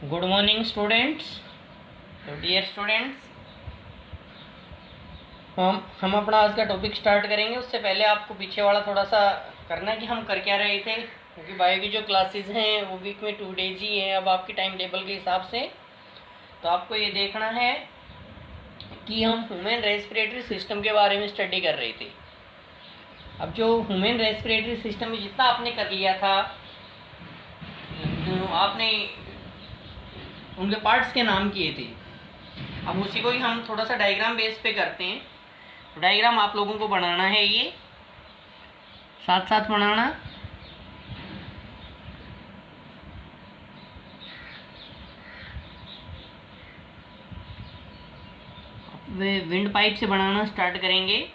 Good morning students. तो dear students, हम अपना आज का टॉपिक स्टार्ट करेंगे। उससे पहले आपको पीछे वाला थोड़ा सा करना है कि हम कर क्या रहे थे, क्योंकि बायो की जो क्लासेस हैं वो वीक में 2 डेज ही हैं अब आपकी टाइम टेबल के हिसाब से। तो आपको ये देखना है कि हम ह्यूमन रेस्पिरेटरी सिस्टम के बारे में स्टडी कर रहे थे। अब जो ह्यूमन रेस्पिरेटरी सिस्टम में जितना आपने कर लिया था, जो आपने उनके पार्ट्स के नाम किए थे, अब उसी को ही हम थोड़ा सा डायग्राम बेस पे करते हैं। तो डायग्राम आप लोगों को बनाना है, ये साथ साथ बनाना। वे विंड पाइप से बनाना स्टार्ट करेंगे।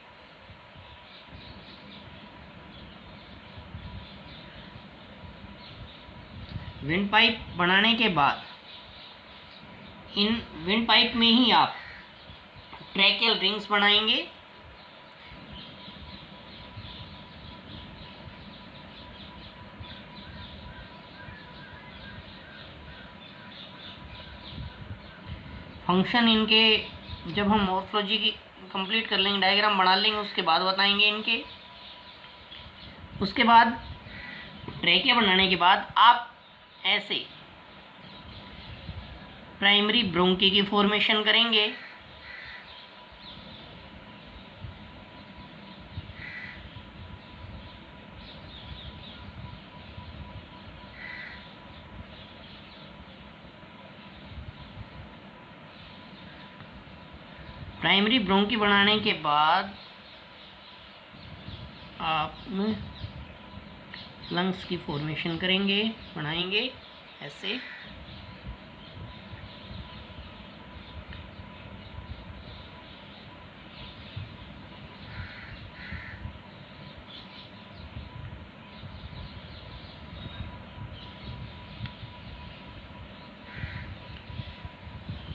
विंड पाइप बनाने के बाद इन विंड पाइप में ही आप ट्रैकियल रिंग्स बनाएंगे। फंक्शन इनके जब हम मॉर्फोलॉजी की कंप्लीट कर लेंगे, डायग्राम बना लेंगे, उसके बाद बताएंगे इनके। उसके बाद ट्रैकिया बनाने के बाद आप ऐसे प्राइमरी ब्रोंकी की फॉर्मेशन करेंगे। प्राइमरी ब्रोंकी बनाने के बाद आप लंग्स की फॉर्मेशन करेंगे, बनाएंगे ऐसे।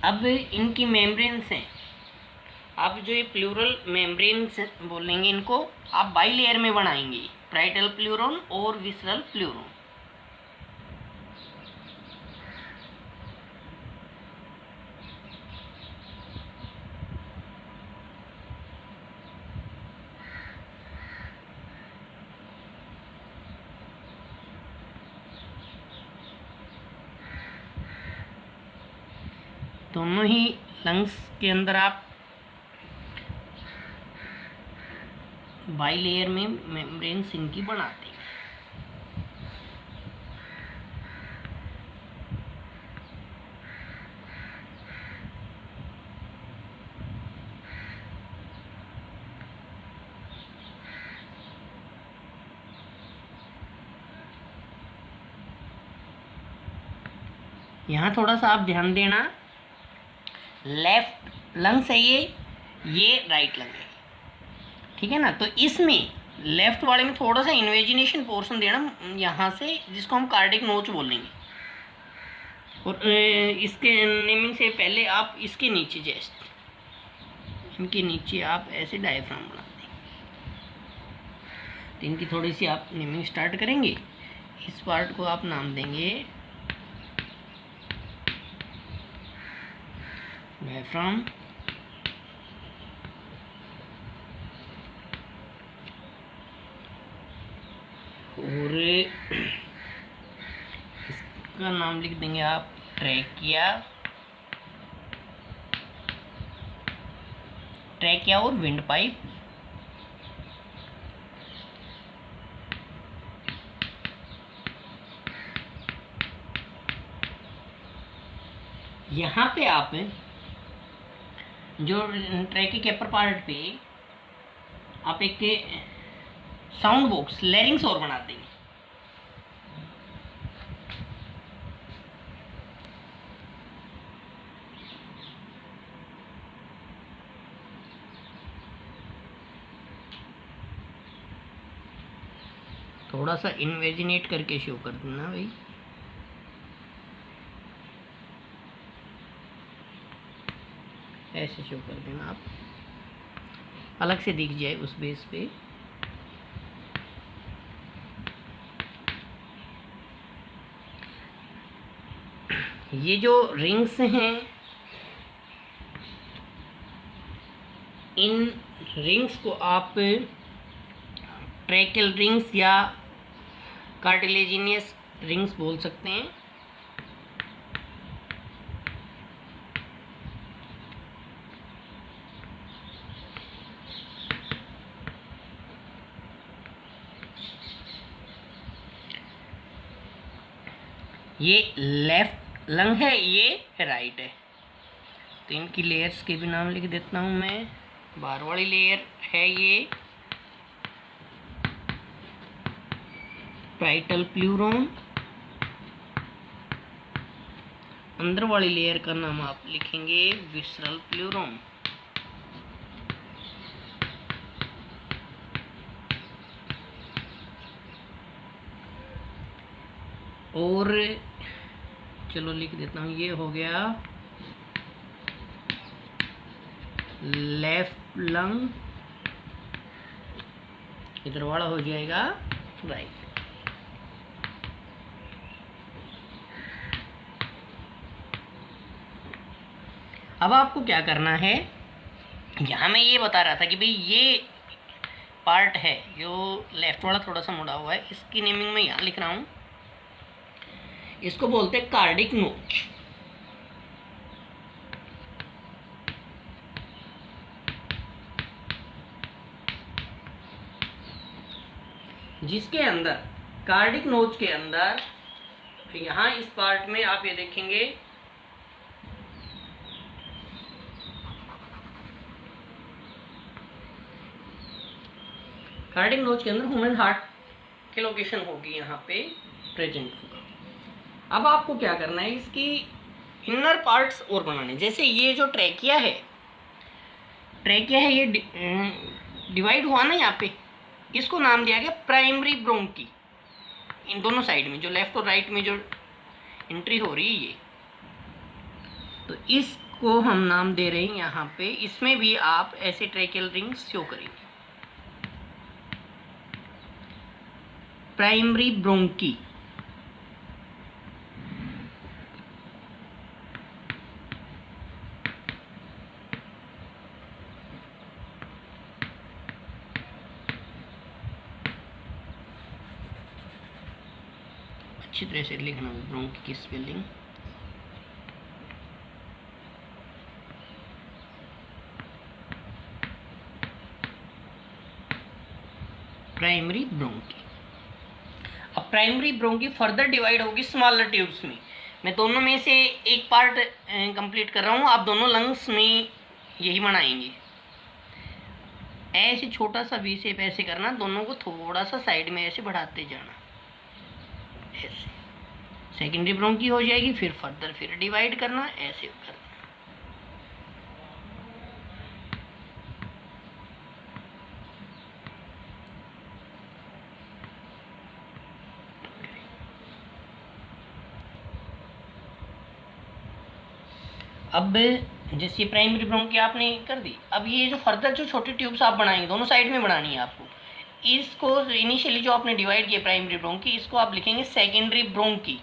अब इनकी मेम्ब्रेन्स हैं, आप जो ये प्लूरल मेम्ब्रेन्स बोलेंगे, इनको आप बाई लेयर में बनाएंगे, पैराइटल प्लूरोन और विसरल प्लूरोन। दोनों ही लंग्स के अंदर आप बाई लेयर में मेम्ब्रेन्स इनकी बनाते हैं। यहाँ थोड़ा सा आप ध्यान देना, लेफ्ट लंग्स है ये राइट लंग है, ठीक है ना। तो इसमें लेफ्ट वाले में थोड़ा सा इन्वेजिनेशन पोर्शन देना यहाँ से, जिसको हम कार्डिक नोच बोलेंगे। और इसके नेमिंग से पहले आप इसके नीचे, जस्ट इनके नीचे आप ऐसे डायफ्राम बनाते हैं। तो इनकी थोड़ी सी आप नेमिंग स्टार्ट करेंगे। इस पार्ट को आप नाम देंगे डायफ्राम। और इसका नाम लिख देंगे आप ट्रैकिया। ट्रैकिया और विंड पाइप। यहाँ पे आप जो ट्रैकी के अपर पार्ट पे आप एक साउंड बॉक्स लैरिंग्स और बना देंगे। थोड़ा सा इन्वेजिनेट करके शो कर देना भाई। ऐसे शो कर देना, आप अलग से दिख जाए उस बेस पे। ये जो रिंग्स हैं, इन रिंग्स को आप ट्रैकियल रिंग्स या कार्टिलेजिनियस रिंग्स बोल सकते हैं। ये लेफ्ट लंग है, ये राइट है। तो इनकी लेयर्स के भी नाम लिख देता हूँ मैं। बाहर वाली लेयर है ये पाइटल प्लूरोन, अंदर वाली लेयर का नाम आप लिखेंगे विसरल प्लूरोन। और चलो लिख देता हूँ, ये हो गया लेफ्ट लंग, इधर वाला हो जाएगा राइट। अब आपको क्या करना है, यहाँ मैं ये बता रहा था कि भाई ये पार्ट है जो लेफ्ट वाला थोड़ा सा मुड़ा हुआ है, इसकी नेमिंग मैं यहाँ लिख रहा हूँ। इसको बोलते हैं कार्डिक नोच। जिसके अंदर कार्डिक नोच के अंदर यहाँ इस पार्ट में आप ये देखेंगे कार्डिक नोच के अंदर ह्यूमन हार्ट की लोकेशन होगी, यहाँ पे प्रेजेंट होगा। अब आपको क्या करना है, इसकी इनर पार्ट्स और बनाने। जैसे ये जो ट्रैकिया है, ये डिवाइड हुआ ना यहाँ पे, इसको नाम दिया गया प्राइमरी ब्रोंकी। इन दोनों साइड में जो लेफ्ट और राइट में जो एंट्री हो रही है ये, तो इसको हम नाम दे रहे हैं यहाँ पे। इसमें भी आप ऐसे ट्रैकियल रिंग्स शो करेंगे, प्राइमरी ब्रोंकी। अच्छी तरह से लिखना ब्रोंकी की स्पेलिंग। Primary bronchi. अब प्राइमरी ब्रोंकी फर्दर डिवाइड होगी स्मॉलर ट्यूब्स में। मैं दोनों में से एक पार्ट कंप्लीट कर रहा हूँ, आप दोनों लंग्स में यही बनाएंगे। ऐसे छोटा सा वी शेप ऐसे करना, दोनों को थोड़ा सा साइड में ऐसे बढ़ाते जाना, ऐसे सेकेंडरी ब्रोंकी हो जाएगी। फिर फर्दर फिर डिवाइड करना, ऐसे करना। अब जैसे प्राइमरी ब्रोंकी आपने कर दी, अब ये जो फर्दर जो छोटी ट्यूब्स आप बनाएंगे, दोनों साइड में बनानी है आपको। इसको इनिशियली जो आपने डिवाइड किया प्राइमरी ब्रोंकी, इसको आप लिखेंगे सेकेंडरी ब्रोंकी।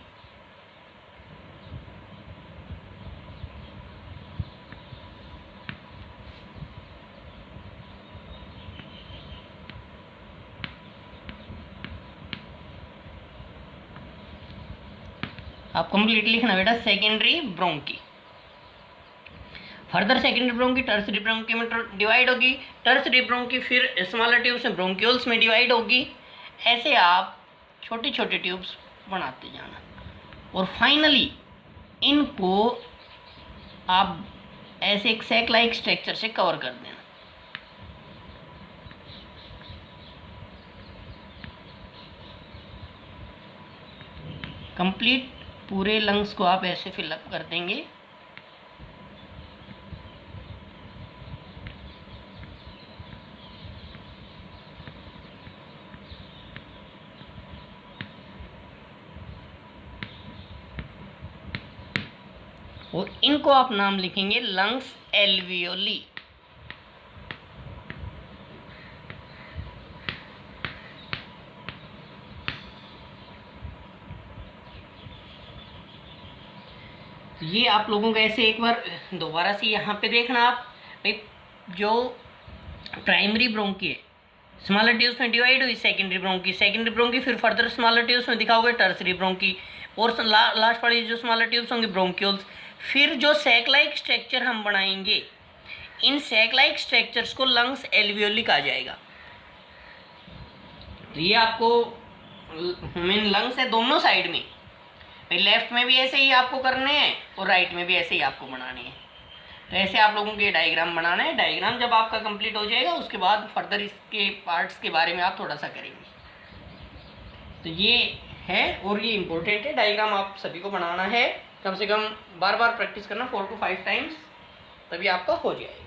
आप कंप्लीट लिखना बेटा, secondary bronchi. Further secondary bronchi tertiary bronchi में डिवाइड होगी, टर्सरी ब्रोंकी फिर स्मॉलर ट्यूब्स में ब्रोंक्यूल्स में डिवाइड होगी। ऐसे आप छोटी छोटी ट्यूब्स बनाते जाना, और फाइनली इनको आप ऐसे एक सैक लाइक स्ट्रक्चर से कवर कर देना। कंप्लीट पूरे लंग्स को आप ऐसे फिलअप कर देंगे। और इनको आप नाम लिखेंगे लंग्स एल्वियोली। तो ये आप लोगों को ऐसे एक बार दोबारा से यहाँ पे देखना आप भाई, जो प्राइमरी ब्रोंकी है स्मॉलर ट्यूब्स में डिवाइड हुई सेकेंडरी ब्रोंकी फिर फर्दर स्मॉलर ट्यूब्स में दिखाओगे टर्सरी ब्रोंकी, और लास्ट वाली जो स्मॉलर ट्यूब्स होंगे ब्रोंक्यूल्स। फिर जो सैक लाइक स्ट्रक्चर हम बनाएंगे, इन सैक लाइक स्ट्रक्चर्स को लंग्स एल्वियोली कहा जाएगा। तो ये आपको मेन लंग्स है दोनों साइड में, लेफ्ट में भी ऐसे ही आपको करने हैं और राइट में भी ऐसे ही आपको बनाने हैं। तो ऐसे आप लोगों के डायग्राम बनाना है। डायग्राम जब आपका कंप्लीट हो जाएगा उसके बाद फर्दर इसके पार्ट्स के बारे में आप थोड़ा सा करेंगे। तो ये है और ये इम्पोर्टेंट है, डायग्राम आप सभी को बनाना है, कम से कम बार बार प्रैक्टिस करना 4 to 5 टाइम्स, तभी आपका हो जाएगा।